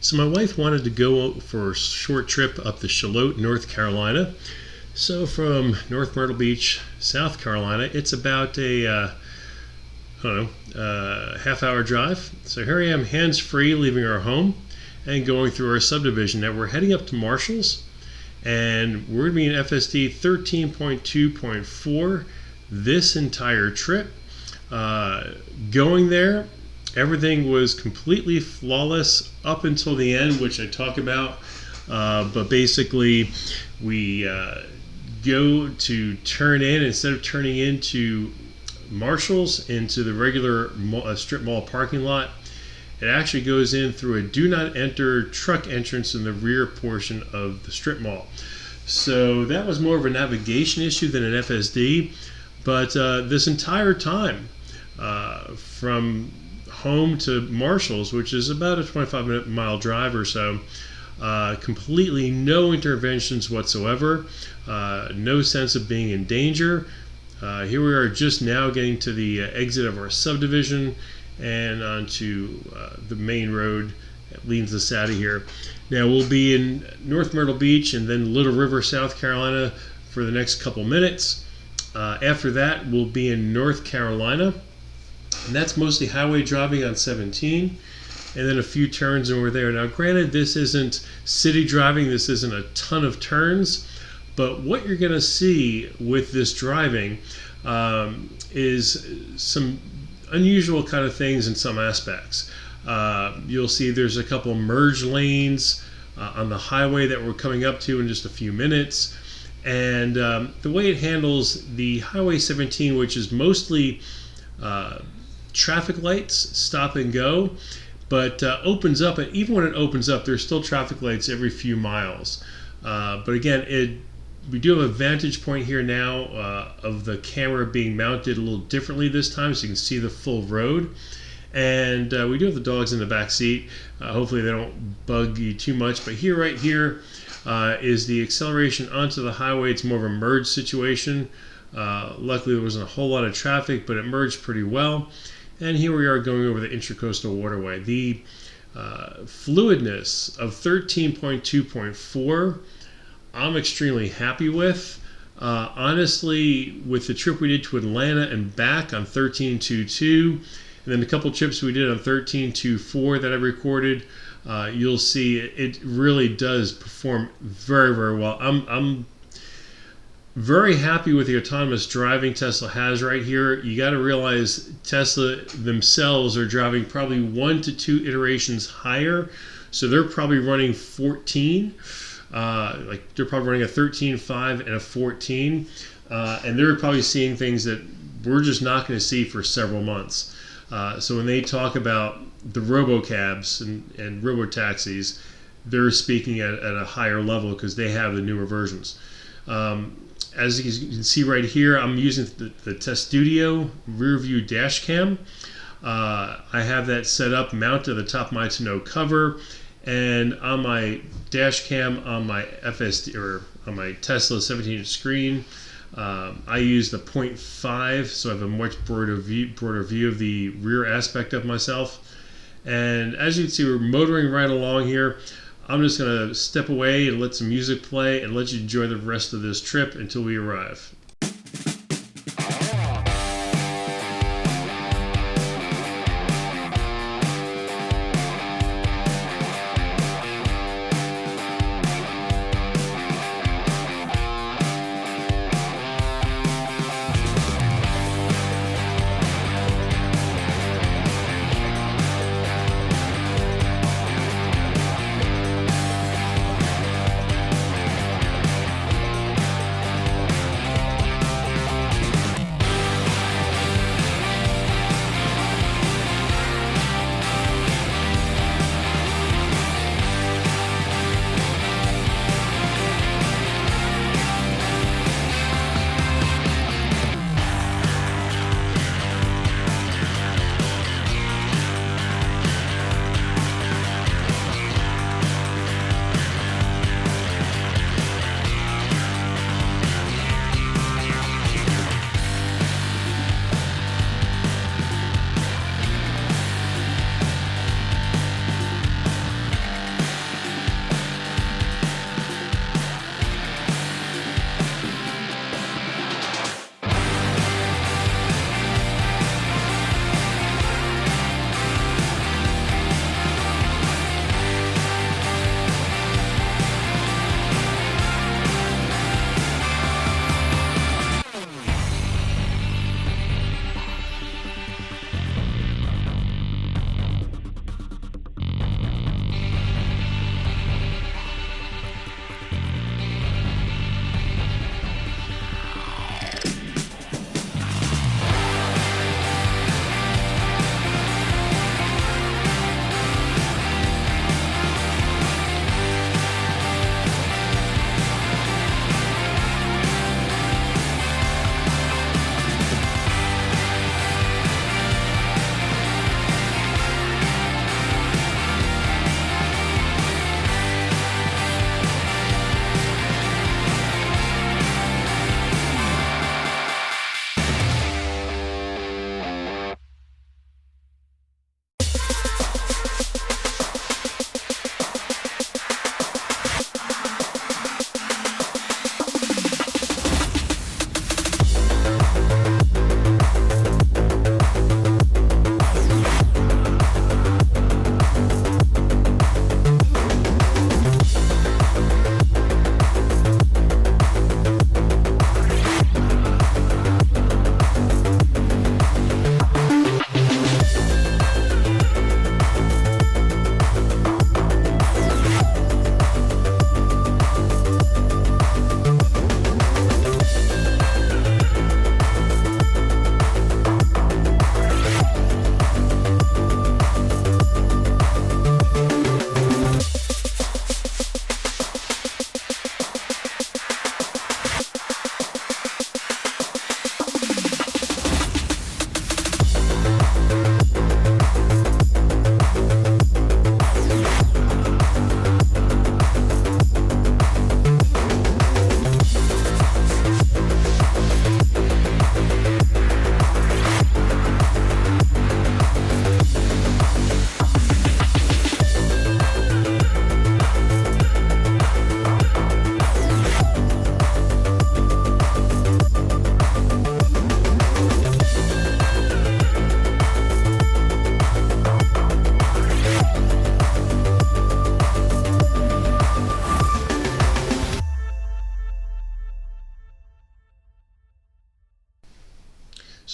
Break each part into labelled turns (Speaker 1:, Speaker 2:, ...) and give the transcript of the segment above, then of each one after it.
Speaker 1: So my wife wanted to go for a short trip up to Charlotte, North Carolina. So from North Myrtle Beach, South Carolina, it's about a half-hour drive. So here I am, hands-free, leaving our home and going through our subdivision. Now we're heading up to Marshall's, and we're going to be in FSD 13.2.4 this entire trip. Going there, everything was completely flawless up until the end, which I talk about. But basically, we go to turn in, instead of turning into Marshall's into the regular strip mall parking lot, it actually goes in through a do not enter truck entrance in the rear portion of the strip mall. So that was more of a navigation issue than an FSD. But this entire time, from home to Marshall's, which is about a 25-mile drive or so, completely no interventions whatsoever, no sense of being in danger. Here we are just now getting to the exit of our subdivision and onto the main road that leads us out of here. Now we'll be in North Myrtle Beach and then Little River, South Carolina for the next couple minutes. After that, we'll be in North Carolina, and that's mostly highway driving on 17, and then a few turns and we're there. Now granted, this isn't city driving, this isn't a ton of turns, but what you're going to see with this driving is some unusual kind of things in some aspects. You'll see there's a couple merge lanes on the highway that we're coming up to in just a few minutes. And the way it handles the Highway 17, which is mostly traffic lights, stop and go, but opens up, and even when it opens up, there's still traffic lights every few miles. But again, we do have a vantage point here now of the camera being mounted a little differently this time, so you can see the full road. And we do have the dogs in the back seat. Hopefully they don't bug you too much, but right here is the acceleration onto the highway. It's more of a merge situation. Luckily there wasn't a whole lot of traffic, but it merged pretty well. And here we are going over the Intracoastal Waterway. The fluidness of 13.2.4 I'm extremely happy with. Honestly, with the trip we did to Atlanta and back on 13.2.2, and then a couple trips we did on 13.2.4 that I recorded, you'll see it really does perform very, very well. I'm very happy with the autonomous driving Tesla has right here. You got to realize Tesla themselves are driving probably 1 to 2 iterations higher, so they're probably running 14. Like they're probably running a 13.5 and a 14, and they're probably seeing things that we're just not going to see for several months. So when they talk about the robocabs and robotaxis, they're speaking at a higher level because they have the newer versions. As you can see right here, I'm using the Test Studio rear view dash cam. I have that set up, mounted at the top of my tonneau cover, and on my dash cam on my FSD or on my Tesla 17-inch screen, I use the 0.5, so I have a much broader view of the rear aspect of myself. And as you can see, we're motoring right along here. I'm just going to step away and let some music play and let you enjoy the rest of this trip until we arrive.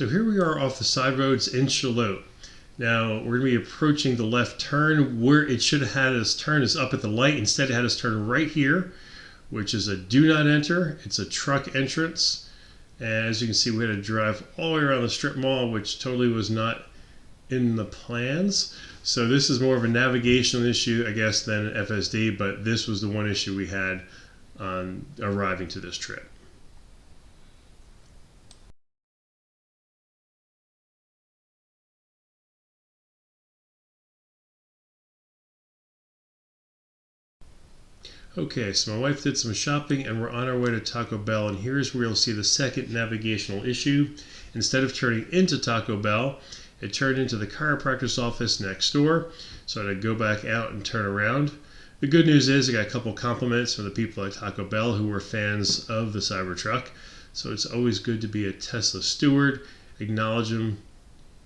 Speaker 1: So here we are off the side roads in Charlotte. Now we're going to be approaching the left turn. Where it should have had us turn is up at the light. Instead it had us turn right here, which is a do not enter. It's a truck entrance. And as you can see, we had to drive all the way around the strip mall, which totally was not in the plans. So this is more of a navigational issue, I guess, than FSD, but this was the one issue we had on arriving to this trip. Okay, so my wife did some shopping and we're on our way to Taco Bell, and here's where you'll see the second navigational issue. Instead of turning into Taco Bell, it turned into the chiropractor's office next door, so I had to go back out and turn around. The good news is I got a couple compliments from the people at Taco Bell who were fans of the Cybertruck, so it's always good to be a Tesla steward, acknowledge them,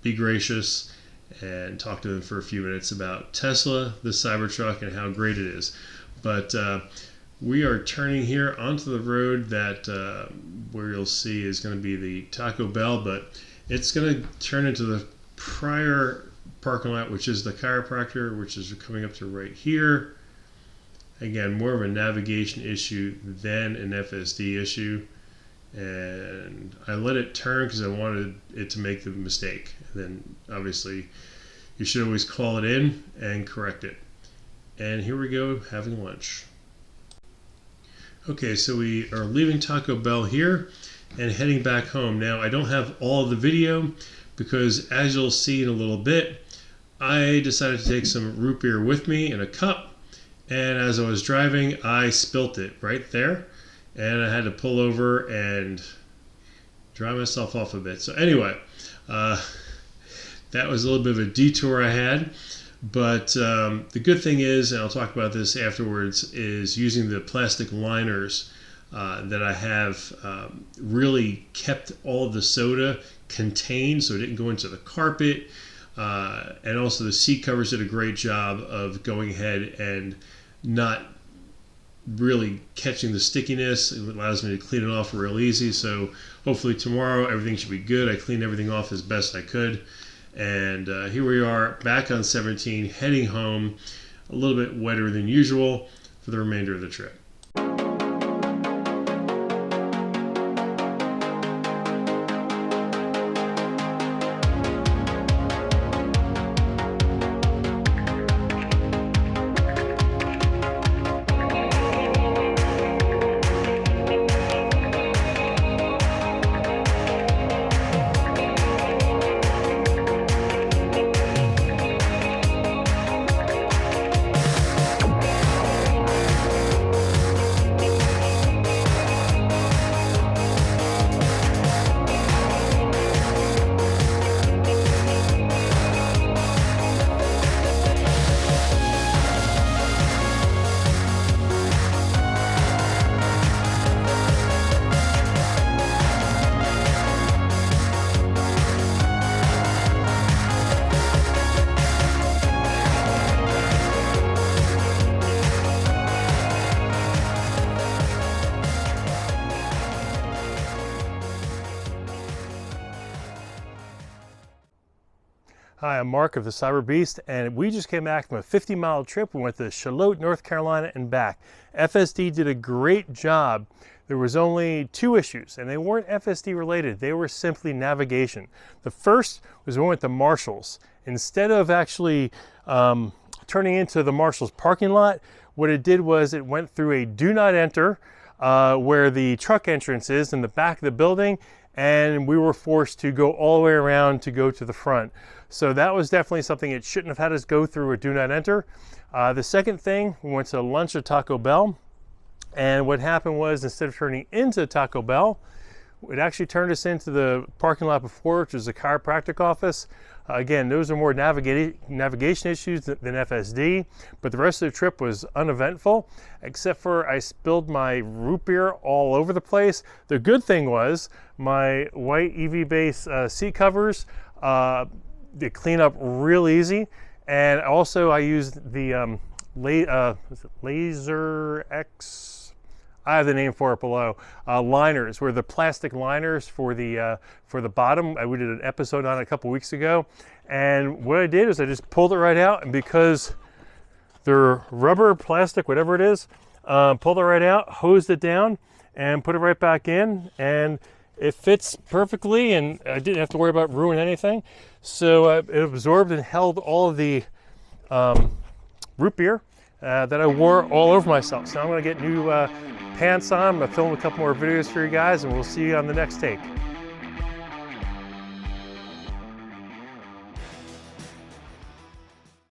Speaker 1: be gracious, and talk to them for a few minutes about Tesla, the Cybertruck, and how great it is. But we are turning here onto the road that where you'll see is going to be the Taco Bell, but it's going to turn into the prior parking lot, which is the chiropractor, which is coming up to right here. Again, more of a navigation issue than an FSD issue. And I let it turn because I wanted it to make the mistake. And then obviously you should always call it in and correct it. And here we go, having lunch. Okay, so we are leaving Taco Bell here and heading back home. Now, I don't have all of the video because, as you'll see in a little bit, I decided to take some root beer with me in a cup, and as I was driving, I spilt it right there, and I had to pull over and dry myself off a bit. So anyway, that was a little bit of a detour I had. But the good thing is, and I'll talk about this afterwards, is using the plastic liners that I have really kept all of the soda contained so it didn't go into the carpet. And also the seat covers did a great job of going ahead and not really catching the stickiness. It allows me to clean it off real easy. So hopefully tomorrow everything should be good. I cleaned everything off as best I could. And here we are back on 17, heading home, a little bit wetter than usual for the remainder of the trip. Hi, I'm Mark of the Cyberbeast, and we just came back from a 50-mile trip. We went to Charlotte, North Carolina and back. FSD did a great job. There was only 2 issues, and they weren't FSD related. They were simply navigation. The first was we went to Marshall's. Instead of actually turning into the Marshall's parking lot, what it did was it went through a do not enter where the truck entrance is in the back of the building, and we were forced to go all the way around to go to the front. So that was definitely something it shouldn't have had us go through a do not enter. The second thing, we went to lunch at Taco Bell, and what happened was instead of turning into Taco Bell, it actually turned us into the parking lot before, which was the chiropractic office. Again, those are more navigation issues than FSD, but the rest of the trip was uneventful, except for I spilled my root beer all over the place. The good thing was my white EV base seat covers, they clean up real easy, and also I used the Laser X,
Speaker 2: I have the name for it below. Liners, were the plastic liners for the bottom. We did an episode on it a couple weeks ago, and what I did is I just pulled it right out, and because they're rubber, plastic, whatever it is, pulled it right out, hosed it down, and put it right back in, and it fits perfectly, and I didn't have to worry about ruining anything. So it absorbed and held all of the root beer that I wore all over myself. So now I'm going to get new pants on. I'm going to film a couple more videos for you guys, and we'll see you on the next take.